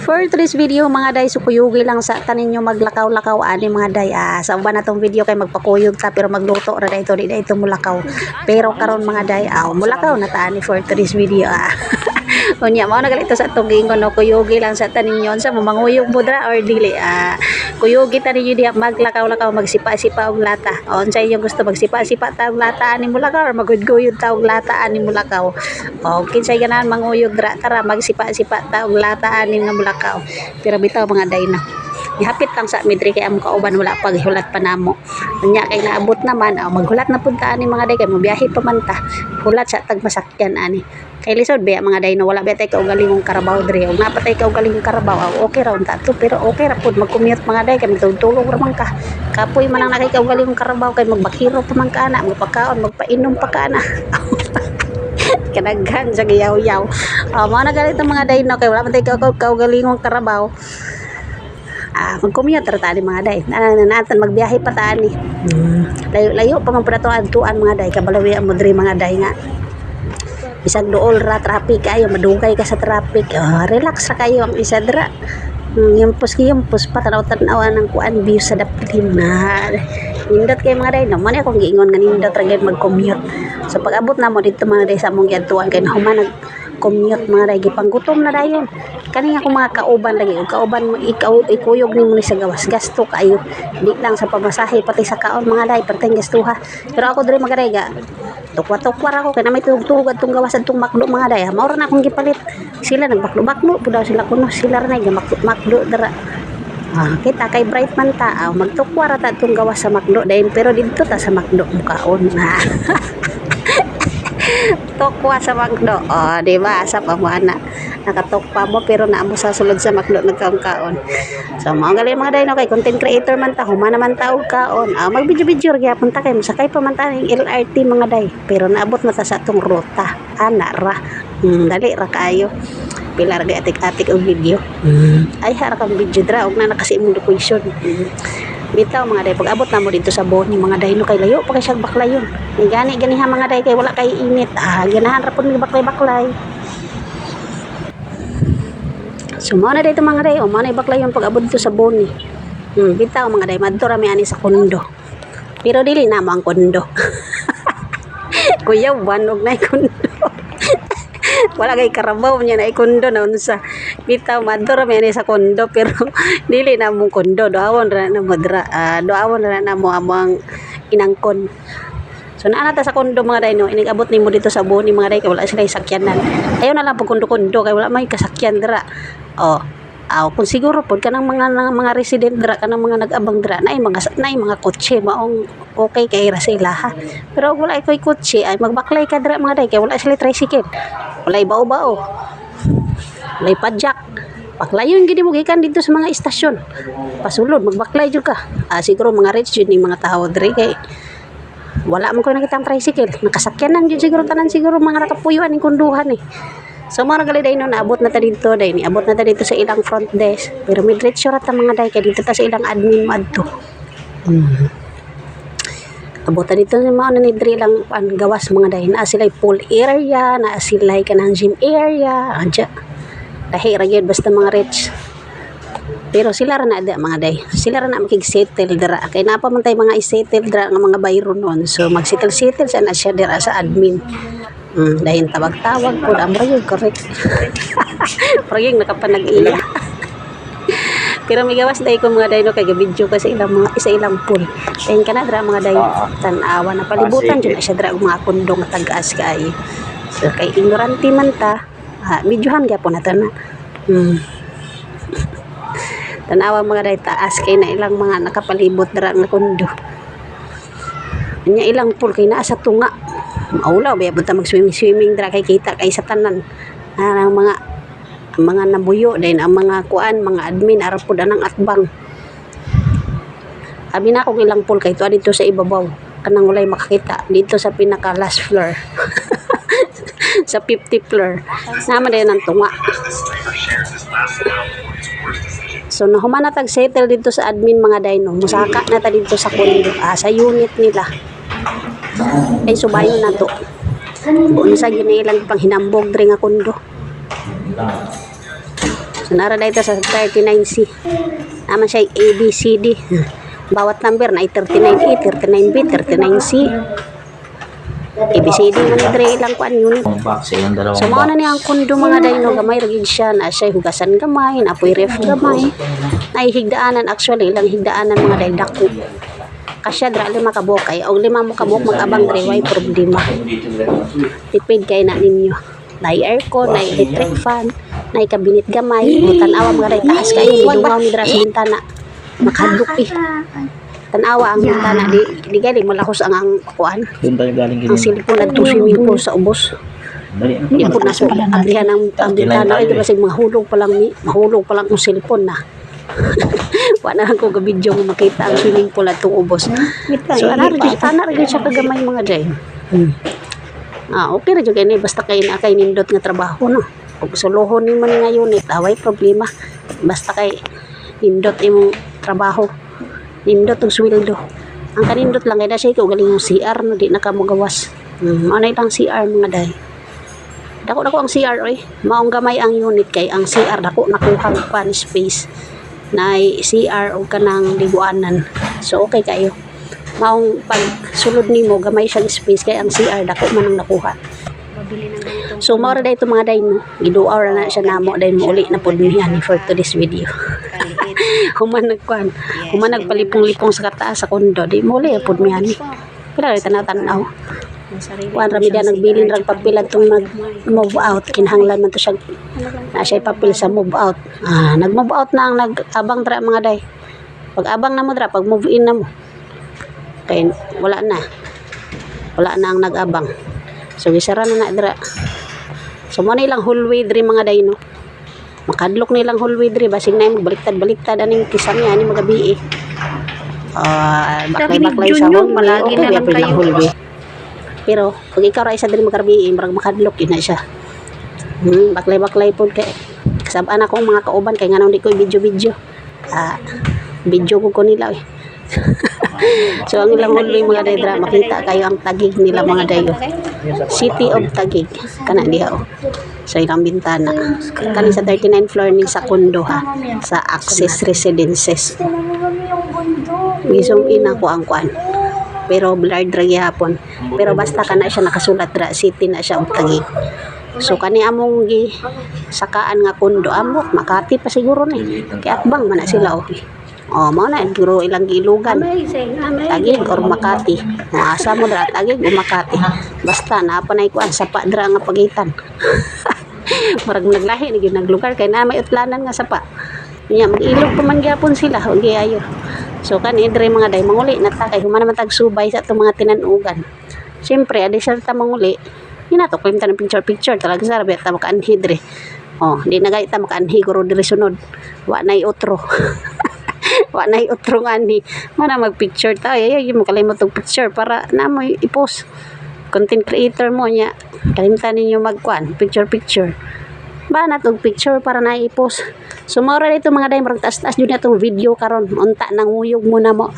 For today's video mga day, sukuyugi lang sa tanin nyo maglakaw-lakaw ani mga day. Sa uban na tong video kay magpakuyog ta pero magluto ra dayto di dayto mulakaw. Pero karon mga day, mulakaw na ta ani for today's video. Unya mao na galito sa atong gingon no, kuyugi lang sa tanin nyo sa mamanguyog mudra or dili. Kuyugi ta ninyo diha maglakaw-lakaw, magsipa-sipa og lata. Unsay inyo gusto, magsipa-sipa ta og lata ani mulakaw or magudguyod ta og lata ani mulakaw. Kinsay ganahan manguyog dra, tara magsipa-sipa ta og lata ani nga mulakaw. Pero bitaw mga day na ihapit lang sa midri kay amo kauban wala pag hulat pa namo. Unya kay naabot naman, maghulat na pud ta ani mga day kay mobiyahe pa man ta. Hulat sa tag masakyan ani. Kay lisod ba mga day no, wala ba tay kaugalingong karabaw diri. Ug napatay kaugalingong karabaw, okay ra unta to, pero okay ra pud mag-commute mga day kay magtulog ra man ka. Kapoy man ang nakay kaugalingong karabaw kay magbakiro pa man ka na, magpakaon, magpainom pa ka na. Kanaghan sa giyaw-yaw. Mao na ganito mga day no, kay wala man tay kaugalingong karabaw. Mag-commute ra tani mga day. Nanatan magbiyahe pa tani. Layo pa man pud ato adtuan mga day, kabalawi mo diri mga day nga. Bisag dool ra traffic kayo, madugay ka sa traffic. Relax ra kayo ang isa dira. Gimpos pa tanaw-tanawan ng kuan view sa dapitin na. Nindot kay mga day no, man akong giingon nga nindot ra gyud mag-commute. So pag abot na mo dito mga day sa among giadtuan kay nahuman nag-commute mga day, gipanggutom na dayon. Kani nga kung mga kauban lagi, kauban mo ikaw ikuyog nimo ni sa gawas, gasto kayo. Di lang sa pamasahe pati sa kaon mga day, perteng gastuha. Pero ako diri mga day ga tukwa-tukwa ako kay na may tugtugad tong gawas adtong makdo mga day. Mao ra na akong gipalit. Sila nagbaklo-baklo pud daw sila kuno, sila ra na makdo dira. Kita kay bright man ta, magtukwa ra ta tong gawas sa makdo dayon, pero didto ta sa makdo mukaon na. Tokwa sa makdo. Di ba? Sa pamuana. Nakatokwa mo pero naamo sa sulod sa makdo nagkaon-kaon. So mao gali mga day no, kay content creator man ta, humana man ta og kaon. Mag-video gyapon ta kay masakay pa man ta ning LRT mga day. Pero naabot na ta sa atong ruta. Ana ra. Dali ra kayo. Pila ra atik-atik og video. Ay hara kang video dra og na nakasi imong location. Bitaw mga day, pag abot na mo dito sa Boni mga day no, kay layo pa kay siyang baklayon. Ganiha mga day kay wala kay init. Ganahan ra pud ni baklay-baklay. So mao na dito mga day, mao na baklayon pag abot dito sa Boni. Bitaw mga day, madto ra mi ani sa kondo. Pero dili na mo ang kondo. Kuya wanog na kondo. Wala kay karabaw niya na ikondo na unsa. Bitaw madto ra mi ani sa kondo pero dili na mo kondo, doawon ra na mo dra. Doawon ra na mo among inangkon. So naa ta sa kondo mga day no, inigabot nimo dito sa Boni mga day kay wala sila sakyanan. Ayaw na lang pag kondo-kondo kay wala may kasakyan dira. Kung siguro pod kanang mga resident dira, kanang mga nag-abang dira na mga kotse maong okay kay ra sila ha. Pero wala koy kotse ay magbaklay ka dira mga day kay wala sila tricycle. Walay bao-bao. Walay padjak. Baklayon gid mo gikan dito sa mga istasyon. Pasulod magbaklay jud ka. Siguro mga rich jud ning mga tawo diri kay wala man ko nakitang tricycle. Nakasakyanan jud siguro tanan, siguro mga nakapuyuan ning kunduhan eh. So mga gali day no, naabot na ta dito day ni abot na ta dito sa ilang front desk. Pero midretso ra ta mga day kay dito ta sa ilang admin madto. Abot ta dito sa mao na ni diri lang gawas mga day. Naa sila pool area, naa sila kanang gym area. Lahi ra gyud basta mga rich. Pero sila ra na mga day. Sila ra na makig-settle dira. Kay napa man tay mga i-settle dira nga mga bayro noon. So mag-settle sa na siya dira sa admin. Dahil tawag-tawag po, amra yun, correct. Pero yung nakapanag-iya. Pero may gawas dahil ko mga dahil kay video ka sa ilang pool. Dahil ka na dra mga dahil tanawa na palibutan dyan na siya dra mga kundong tag-as kayo. So kay ignorante man ta, videohan kaya po na na. Tanawa mga dahil taas kay na ilang mga nakapalibot dra nga kundo. Anya ilang pool kay naa sa tunga. Maulaw ba punta mag-swimming dra kay kita kay sa tanan. Ang mga nabuyo din ang mga kuan, mga admin ara pud anang atbang. Abi na kung ilang pool kay tuwa dito sa ibabaw. Kanang walay makakita dito sa pinaka last floor. Sa 50 floor. Nama din ang tunga. So nahuman na tag settle dito sa admin mga dino. Musaka na ta dito sa kondo, sa unit nila. Ay subayon na to. Buon sa ginailang pang hinambog diri nga kondo. So, nara dito sa 39C. Naman siya ABCD. Bawat number na 39A, 39B, 39C. ABCD man dire ilang kuan unit. So mao na ni ang kondo mga dayno gamay ra gid siya na siya hugasan gamay, na apoy ref gamay. Nay higdaanan actually ilang higdaanan mga day dako. Kasya dra 5 ka buok kay og 5 mo ka buok mag-abang dire way problema. Tipid kay na ninyo. Nay aircon, nay electric fan, nay kabinet gamay, tan-awa mga day taas kayo midungaw mi dra sa bintana. Makadlok tanawa ang bintana di gali malakos ang kuan. Doon tayo galing Ang silipon at swimming pool sa ubos. Di po na so abrihan ang bintana ay kasi mahulog pa lang ang silipon na. Wala na ko gabidyo mo makita ang swimming pool at ubos. So ana rin siya kagamay mga day. Okay ra jud kay ni basta kay na kay nindot nga trabaho no. Ug suluhon nimo ni nga unit away problema. Basta kay nindot imong trabaho. Nindot ang sweldo. Ang kanindot lang kaya siya ikaw galing yung CR no di na ka magawas. Ano lang CR mga day. Dako ang CR oy. Maong gamay ang unit kay ang CR dako nakuhang pan space na CR o kanang liguanan. So okay kayo. Maong pag sulod nimo gamay siyang space kay ang CR dako man ang nakuha. So mao ra dayto mga day no. Giduaw ra na siya namo day mo uli na pud niyan for today's video. Human nagpalipong-lipong sa kataas sa kondo di muli pud mi ani pila ri tanaw-tanaw kuan ra mi nagbilin rag papel atong nag-move out kinahanglan man to siya na siya papel sa move out nag-move out na ang nag-abang dra mga day pag abang na mo dra pag move in na mo kay wala na ang nag-abang so gisara na dra so mo na ilang hallway diri mga day no makadlok nilang hallway diri basig na baliktad aning kisang ani magabi baklay sa hallway okay na lang hallway pero pag ikaw ra isa diri magarbi murag makadlok yun na siya baklay pod kay kasab-an akong mga kauban kay ngano di ko video ko nila so ang ilang hallway mga daydra makita kayo ang tagig nila mga dayo City of Taguig kana diha sa ilang bintana kani sa 39 floor ni sa kondo ha sa Access Residences misong ina ko ang kuan pero blurred ra gyapon pero basta kana siya nakasulat ra City na siya of Taguig so kani among gi sakaan nga kondo amok Makati pa siguro ni kay atbang man na sila mao na guro ilang gilugan Taguig or Makati asa mo dra Taguig o Makati basta napanay ko ang sapa dra nga pagitan marag naglahi ni gyud naglugar kay na may utlanan nga sapa nya mag-ilog pa man gyapon sila og ayo so kani dire mga day manguli na ta kay human naman tag subay sa atong mga tinanugan syempre adi sa ta manguli ina to kay ta ng picture talaga sa rabi ta makaanhi dire di na gay ta makaanhi guro dire sunod wa nay otro wa nay otro ani mana mag-picture ta ay mo kalimot og picture para na mo i-post content creator mo nya kalimtan ninyo magkuan picture ba na tog picture para na i-post so mao ra dito mga day marag taas-taas jud na tong video karon unta nang uyog mo na mo